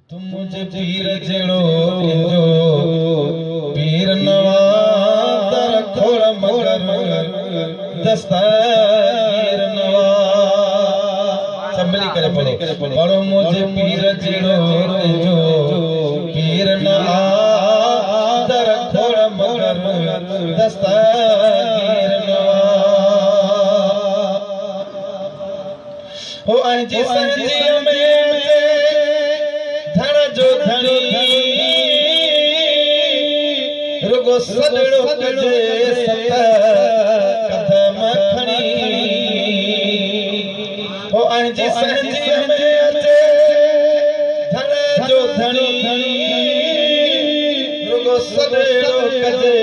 तुम मुझे पीर जड़ो जो पीर नवाज खोड़ मगर दस्तार नवाज संभली करे पढ़ो मुझे पीर जड़ो जो पीर नवाज खोड़ मगर दस्तार नवाज ओ अंजी संजी में रुगो सदड़ो कजे सत कदम खणी ओ अंजी संजी में अचे धन जो धनी रुगो सदड़ो कजे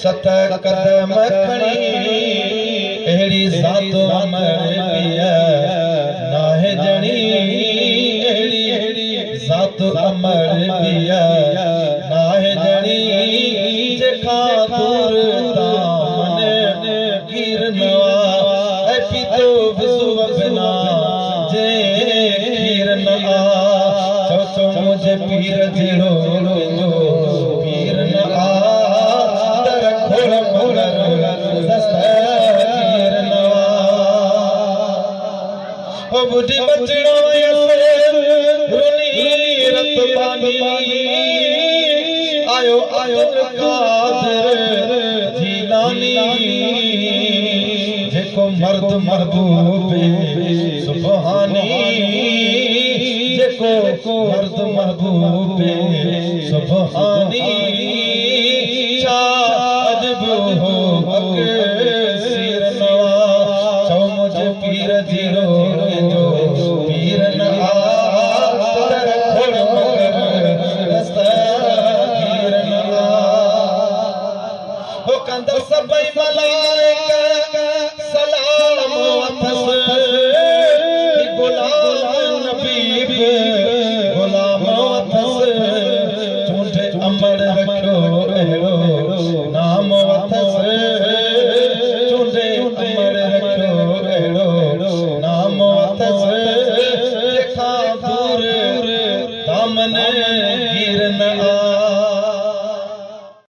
सत कदम खणी एड़ी ज़ात अमर पिया नाहे जणी ज़ात अमर पिया नाहे जणी जेखा दूर दामन गिर नवा ऐ पीतो विसुव बिना जे गिर नवा चो मुझे पीर जड़ो जो पीर नवा तर खोड़ मगर दस्तार नवा ओ बुढ़ी बचड़ो आयो आयो कादर जीलानी जेको मर्द महबूब सुबहानी जेको मर्द महबूब सुबहानी अजब हो सिर नवा चो मुझे पीर जड़ो जो पीर नवा सबई मलाइका